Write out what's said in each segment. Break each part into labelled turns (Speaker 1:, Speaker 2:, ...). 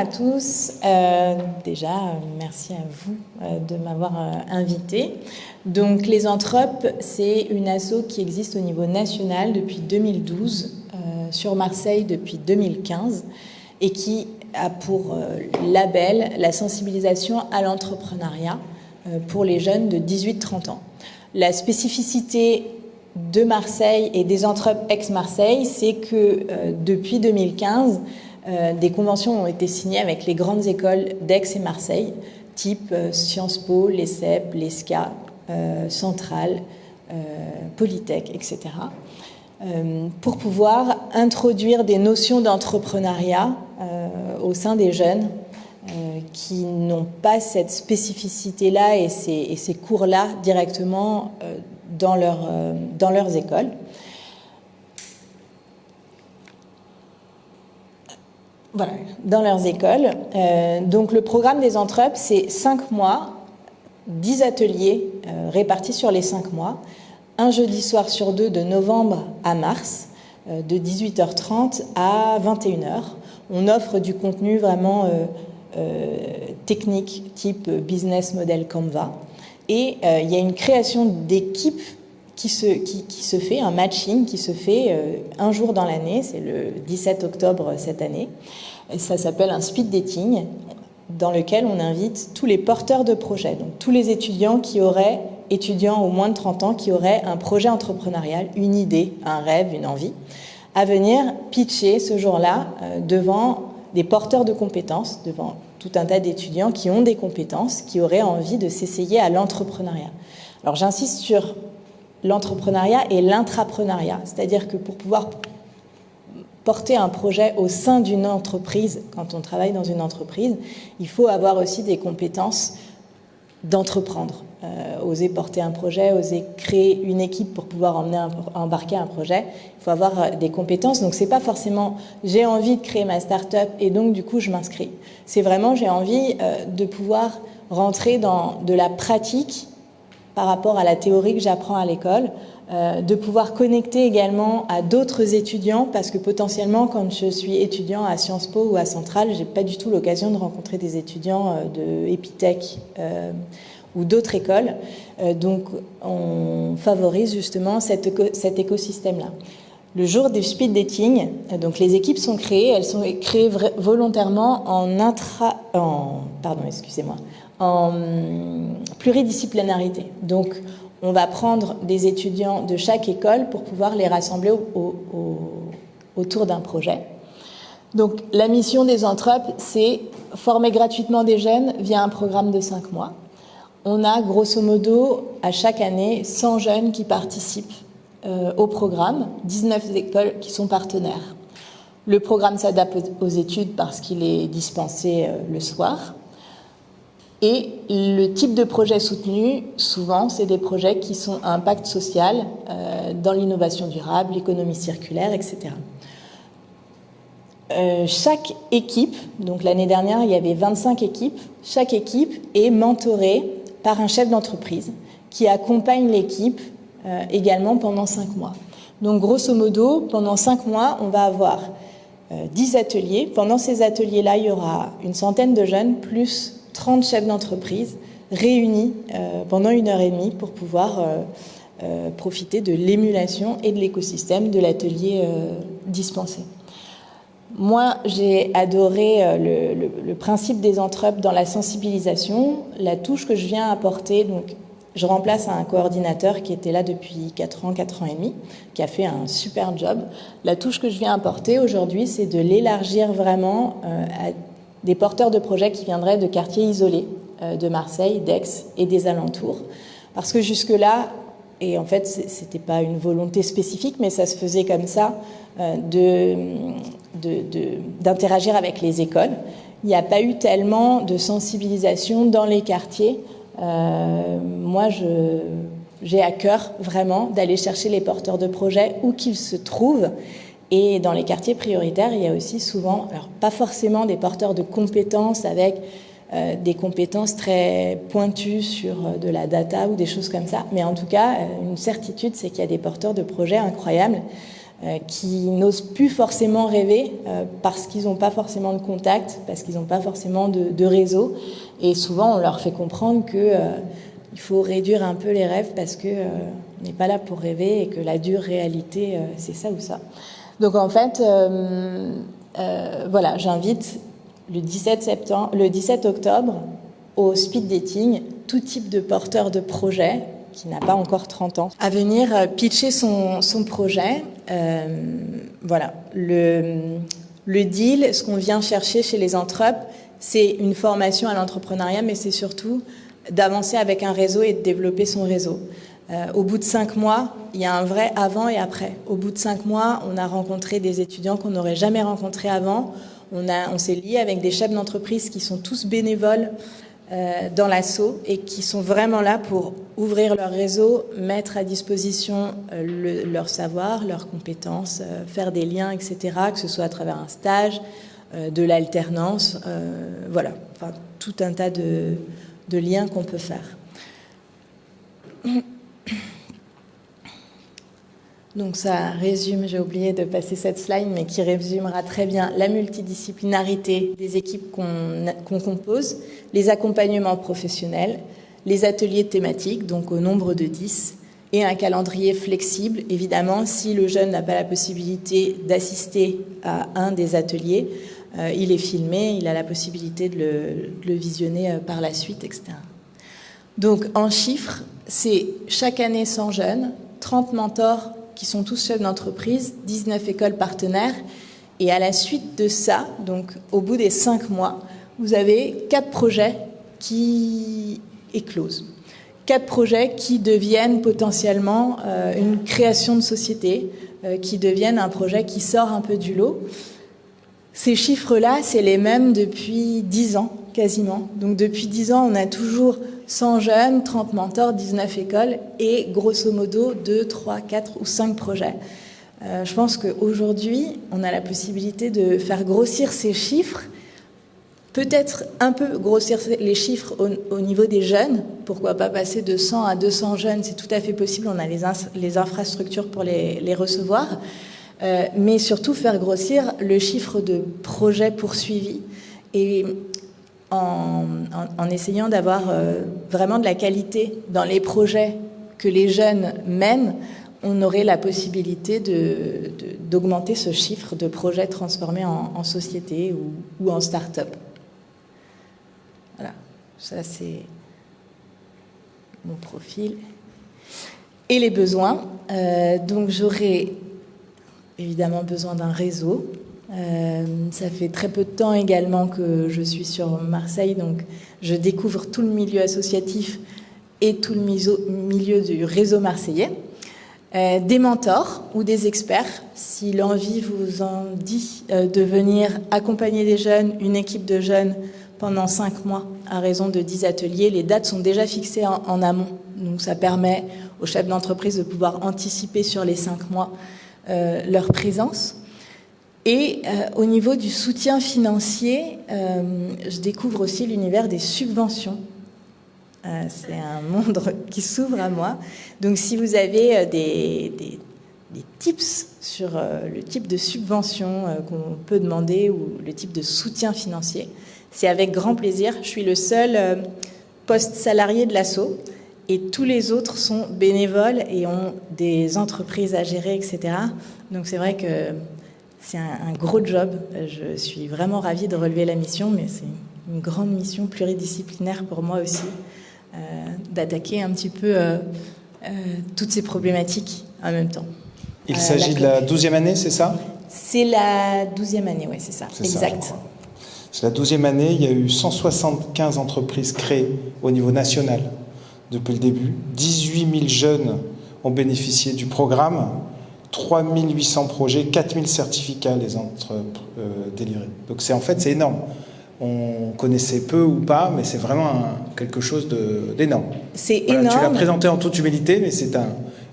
Speaker 1: à tous. Déjà, merci à vous de m'avoir invité. Donc, les Anthropes, c'est une asso qui existe au niveau national depuis 2012, sur Marseille depuis 2015, et qui a pour label la sensibilisation à l'entrepreneuriat pour les jeunes de 18-30 ans. La spécificité de Marseille et des Anthropes ex-Marseille, c'est que depuis 2015, des conventions ont été signées avec les grandes écoles d'Aix et Marseille, type Sciences Po, l'ESSEP, l'ESCA, Centrale, Polytech, etc., pour pouvoir introduire des notions d'entrepreneuriat au sein des jeunes qui n'ont pas cette spécificité-là et ces cours-là directement dans leurs écoles. Voilà, dans leurs écoles. Donc le programme des Anthropes, c'est 5 mois, 10 ateliers répartis sur les 5 mois, un jeudi soir sur 2 de novembre à mars, de 18h30 à 21h. On offre du contenu vraiment technique, type business model Canva. Et il y a une création d'équipe qui se fait, un matching qui se fait un jour dans l'année, c'est le 17 octobre cette année. Et ça s'appelle un speed dating, dans lequel on invite tous les porteurs de projets, donc tous les étudiants au moins de 30 ans, qui auraient un projet entrepreneurial, une idée, un rêve, une envie, à venir pitcher ce jour-là devant des porteurs de compétences, devant tout un tas d'étudiants qui ont des compétences, qui auraient envie de s'essayer à l'entrepreneuriat. Alors j'insiste sur l'entrepreneuriat et l'intrapreneuriat, c'est-à-dire que pour pouvoir porter un projet au sein d'une entreprise, quand on travaille dans une entreprise, il faut avoir aussi des compétences d'entreprendre. Oser porter un projet, oser créer une équipe pour pouvoir embarquer un projet, il faut avoir des compétences. Donc c'est pas forcément j'ai envie de créer ma start-up et donc du coup je m'inscris. C'est vraiment j'ai envie de pouvoir rentrer dans de la pratique par rapport à la théorie que j'apprends à l'école, de pouvoir connecter également à d'autres étudiants, parce que potentiellement, quand je suis étudiant à Sciences Po ou à Centrale, j'ai pas du tout l'occasion de rencontrer des étudiants de Epitech ou d'autres écoles. Donc, on favorise justement cet écosystème-là. Le jour du speed dating, donc les équipes sont créées, elles sont créées volontairement en pluridisciplinarité. Donc, on va prendre des étudiants de chaque école pour pouvoir les rassembler autour d'un projet. Donc, la mission des Anthropes, c'est former gratuitement des jeunes via un programme de 5 mois. On a, grosso modo, à chaque année, 100 jeunes qui participent au programme, 19 écoles qui sont partenaires. Le programme s'adapte aux études parce qu'il est dispensé le soir. Et le type de projet soutenu, souvent, c'est des projets qui sont à impact social dans l'innovation durable, l'économie circulaire, etc. Chaque équipe, donc l'année dernière, il y avait 25 équipes, chaque équipe est mentorée par un chef d'entreprise qui accompagne l'équipe également pendant 5 mois. Donc, grosso modo, pendant 5 mois, on va avoir 10 ateliers. Pendant ces ateliers-là, il y aura une centaine de jeunes, plus 30 chefs d'entreprise réunis pendant 1h30 pour pouvoir profiter de l'émulation et de l'écosystème de l'atelier dispensé. Moi, j'ai adoré le principe des Anthropes dans la sensibilisation. La touche que je viens apporter, donc je remplace un coordinateur qui était là depuis 4 ans et demi, qui a fait un super job. La touche que je viens apporter aujourd'hui, c'est de l'élargir vraiment à des porteurs de projets qui viendraient de quartiers isolés de Marseille, d'Aix et des alentours. Parce que jusque-là, et en fait, c'était pas une volonté spécifique, mais ça se faisait comme ça, d'interagir avec les écoles. Il n'y a pas eu tellement de sensibilisation dans les quartiers. Moi, j'ai à cœur vraiment d'aller chercher les porteurs de projets où qu'ils se trouvent. Et dans les quartiers prioritaires, il y a aussi souvent, alors pas forcément des porteurs de compétences avec des compétences très pointues sur de la data ou des choses comme ça, mais en tout cas, une certitude, c'est qu'il y a des porteurs de projets incroyables qui n'osent plus forcément rêver parce qu'ils n'ont pas forcément de contact, parce qu'ils n'ont pas forcément de réseau. Et souvent, on leur fait comprendre que il faut réduire un peu les rêves parce que on n'est pas là pour rêver et que la dure réalité, c'est ça ou ça. Donc en fait, voilà, j'invite le 17 octobre au speed dating tout type de porteur de projet qui n'a pas encore 30 ans à venir pitcher son projet. Voilà, le deal, ce qu'on vient chercher chez les entrep, c'est une formation à l'entrepreneuriat, mais c'est surtout d'avancer avec un réseau et de développer son réseau. Au bout de 5 mois, il y a un vrai avant et après. Au bout de 5 mois, on a rencontré des étudiants qu'on n'aurait jamais rencontrés avant. On s'est lié avec des chefs d'entreprise qui sont tous bénévoles dans l'asso et qui sont vraiment là pour ouvrir leur réseau, mettre à disposition leur savoir, leurs compétences, faire des liens, etc., que ce soit à travers un stage, de l'alternance, voilà, enfin, tout un tas de liens qu'on peut faire. Donc ça résume, j'ai oublié de passer cette slide, mais qui résumera très bien la multidisciplinarité des équipes qu'on compose, les accompagnements professionnels, les ateliers thématiques, donc au nombre de 10, et un calendrier flexible. Évidemment, si le jeune n'a pas la possibilité d'assister à un des ateliers, il est filmé, il a la possibilité de le visionner par la suite, etc. Donc en chiffres, c'est chaque année 100 jeunes, 30 mentors qui sont tous chefs d'entreprise, 19 écoles partenaires. Et à la suite de ça, donc au bout des 5 mois, vous avez 4 projets qui éclosent. 4 projets qui deviennent potentiellement une création de société, qui deviennent un projet qui sort un peu du lot. Ces chiffres-là, c'est les mêmes depuis 10 ans, quasiment. Donc depuis 10 ans, on a toujours 100 jeunes, 30 mentors, 19 écoles et grosso modo 2, 3, 4 ou 5 projets. Je pense qu'aujourd'hui, on a la possibilité de faire grossir ces chiffres, peut-être un peu grossir les chiffres au niveau des jeunes. Pourquoi pas passer de 100 à 200 jeunes, c'est tout à fait possible, on a les infrastructures pour les recevoir. Mais surtout faire grossir le chiffre de projets poursuivis et en essayant d'avoir vraiment de la qualité dans les projets que les jeunes mènent, on aurait la possibilité d'augmenter ce chiffre de projets transformés en société ou en start-up. Voilà, ça c'est mon profil. Et les besoins, donc j'aurais évidemment besoin d'un réseau. Ça fait très peu de temps également que je suis sur Marseille, donc je découvre tout le milieu associatif et tout le milieu du réseau marseillais. Des mentors ou des experts, si l'envie vous en dit de venir accompagner des jeunes, une équipe de jeunes pendant 5 mois à raison de 10 ateliers. Les dates sont déjà fixées en amont, donc ça permet aux chefs d'entreprise de pouvoir anticiper sur les 5 mois leur présence. Et au niveau du soutien financier, je découvre aussi l'univers des subventions. C'est un monde qui s'ouvre à moi. Donc si vous avez des tips sur le type de subvention qu'on peut demander ou le type de soutien financier, c'est avec grand plaisir. Je suis le seul poste salarié de l'asso et tous les autres sont bénévoles et ont des entreprises à gérer, etc. Donc c'est vrai que c'est un gros job. Je suis vraiment ravie de relever la mission, mais c'est une grande mission pluridisciplinaire pour moi aussi, d'attaquer un petit peu toutes ces problématiques en même temps.
Speaker 2: Il s'agit de la 12e année, c'est ça?
Speaker 1: C'est la 12e année, oui, c'est ça, exact.
Speaker 2: C'est la 12e année, il y a eu 175 entreprises créées au niveau national depuis le début. 18 000 jeunes ont bénéficié du programme. 3 800 projets, 4 000 certificats les délivrés. Donc c'est énorme. On connaissait peu ou pas, mais c'est vraiment quelque chose d'énorme.
Speaker 1: C'est énorme.
Speaker 2: Tu l'as présenté en toute humilité, mais c'est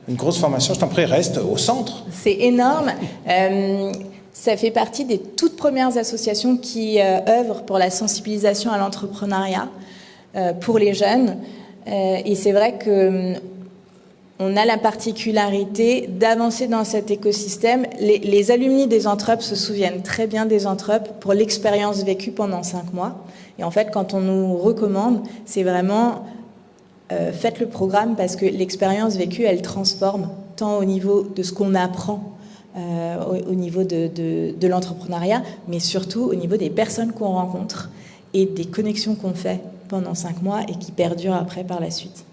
Speaker 2: une grosse formation. Je t'en prie, reste au centre.
Speaker 1: C'est énorme. Ça fait partie des toutes premières associations qui œuvrent pour la sensibilisation à l'entrepreneuriat pour les jeunes. Et c'est vrai que on a la particularité d'avancer dans cet écosystème. Les alumni des Entrep se souviennent très bien des Entrep pour l'expérience vécue pendant 5 mois. Et en fait, quand on nous recommande, c'est vraiment faites le programme parce que l'expérience vécue, elle transforme tant au niveau de ce qu'on apprend, au niveau de l'entrepreneuriat, mais surtout au niveau des personnes qu'on rencontre et des connexions qu'on fait pendant 5 mois et qui perdurent après par la suite.